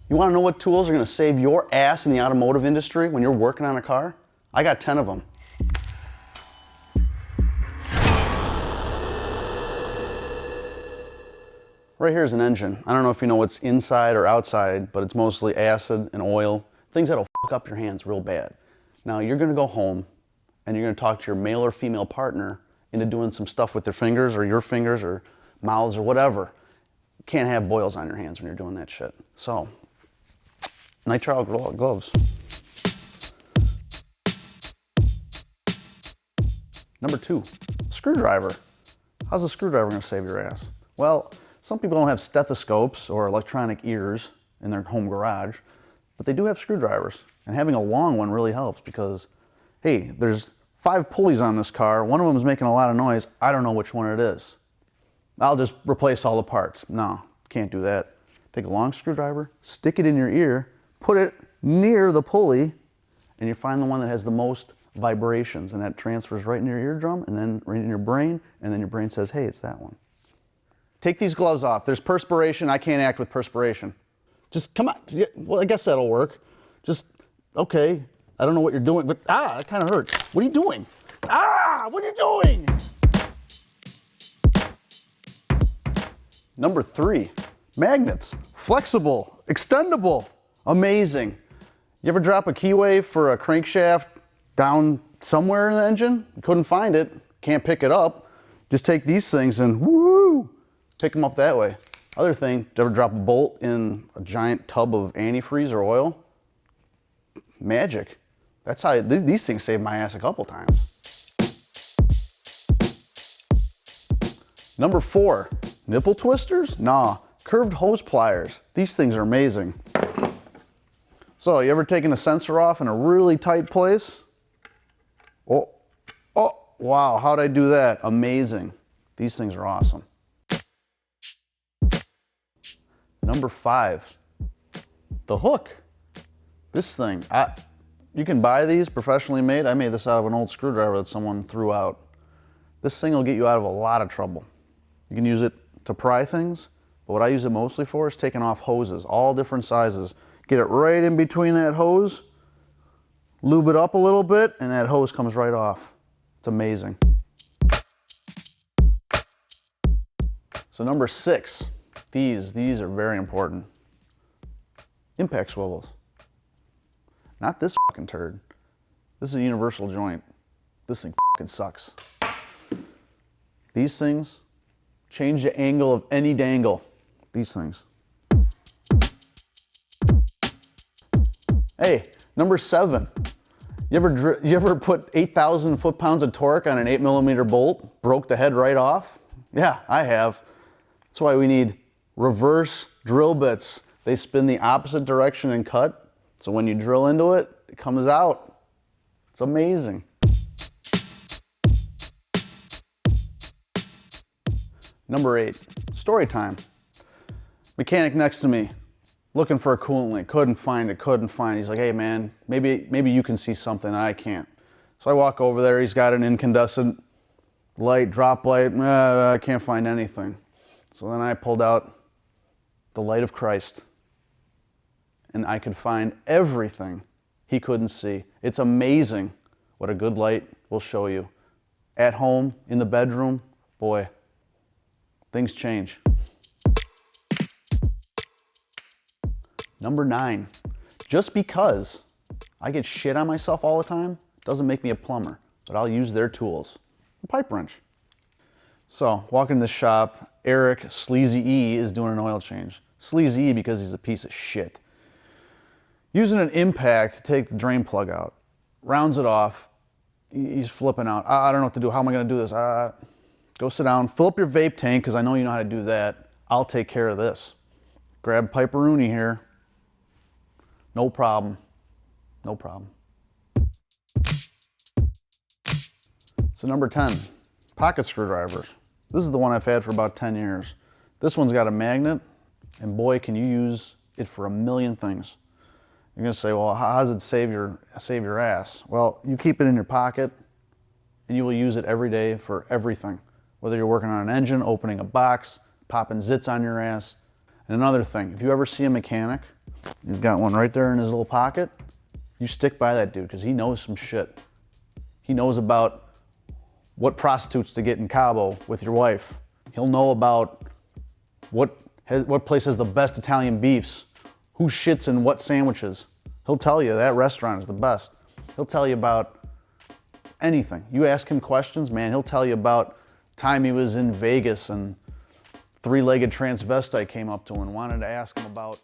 You want to know what tools are going to save your ass in the automotive industry when you're working on a car? I got 10 of them. Right here is an engine. I don't know if you know what's inside or outside, but it's mostly acid and oil, things that'll fuck up your hands real bad. Now you're going to go home and you're going to talk to your male or female partner into doing some stuff with their fingers or your fingers or mouths or whatever. You can't have boils on your hands when you're doing that shit. So, nitrile gloves. Number 2, screwdriver. How's a screwdriver going to save your ass? Well, some people don't have stethoscopes or electronic ears in their home garage, but they do have screwdrivers. And having a long one really helps because, hey, there's 5 pulleys on this car. One of them is making a lot of noise. I don't know which one it is. I'll just replace all the parts. No, can't do that. Take a long screwdriver, stick it in your ear, put it near the pulley, and you find the one that has the most vibrations, and that transfers right in your eardrum and then right in your brain, and then your brain says, hey, it's that one. Take these gloves off. There's perspiration. I can't act with perspiration. Just come on. Well, I guess that'll work. Just, okay. I don't know what you're doing, but it kind of hurts. What are you doing? What are you doing? Number 3, magnets. Flexible, extendable, amazing. You ever drop a keyway for a crankshaft down somewhere in the engine? You couldn't find it, can't pick it up. Just take these things and woo, pick them up that way. Other thing, did you ever drop a bolt in a giant tub of antifreeze or oil? Magic. That's how these things saved my ass a couple times. Number 4, nipple twisters? Nah, curved hose pliers. These things are amazing. So, you ever taken a sensor off in a really tight place? Oh, wow, how'd I do that? Amazing. These things are awesome. Number 5, the hook. This thing, you can buy these professionally made. I made this out of an old screwdriver that someone threw out. This thing will get you out of a lot of trouble. You can use it to pry things, but what I use it mostly for is taking off hoses, all different sizes. Get it right in between that hose, lube it up a little bit, and that hose comes right off. It's amazing. So number 6, these are very important. Impact swivels. Not this fucking turd. This is a universal joint. This thing fucking sucks. These things change the angle of any dangle. These things. Hey, number 7. You ever put 8,000 foot-pounds of torque on an 8mm bolt? Broke the head right off? Yeah, I have. That's why we need reverse drill bits. They spin the opposite direction and cut. So when you drill into it, it comes out. It's amazing. Number 8, story time. Mechanic next to me, looking for a coolant leak, couldn't find it. He's like, hey man, maybe you can see something I can't. So I walk over there, he's got an incandescent light, drop light, I can't find anything. So then I pulled out the light of Christ, and I could find everything he couldn't see. It's amazing what a good light will show you. At home, in the bedroom, boy, things change. Number 9, just because I get shit on myself all the time doesn't make me a plumber, but I'll use their tools. A pipe wrench. So, walking in the shop, Eric, Sleazy E, is doing an oil change. Sleazy E because he's a piece of shit. Using an impact to take the drain plug out. Rounds it off. He's flipping out. I don't know what to do. How am I going to do this? Go sit down. Fill up your vape tank because I know you know how to do that. I'll take care of this. Grab Piperoonie here. No problem. No problem. So number 10, pocket screwdrivers. This is the one I've had for about 10 years. This one's got a magnet, and boy, can you use it for a million things. You're gonna say, well, how does it save your ass? Well, you keep it in your pocket, and you will use it every day for everything. Whether you're working on an engine, opening a box, popping zits on your ass. And another thing, if you ever see a mechanic He's got one right there in his little pocket. You stick by that dude because he knows some shit. He knows about what prostitutes to get in Cabo with your wife. He'll know about what place has the best Italian beefs, who shits in what sandwiches. He'll tell you that restaurant is the best. He'll tell you about anything. You ask him questions, man, he'll tell you about time he was in Vegas and three-legged transvestite came up to him and wanted to ask him about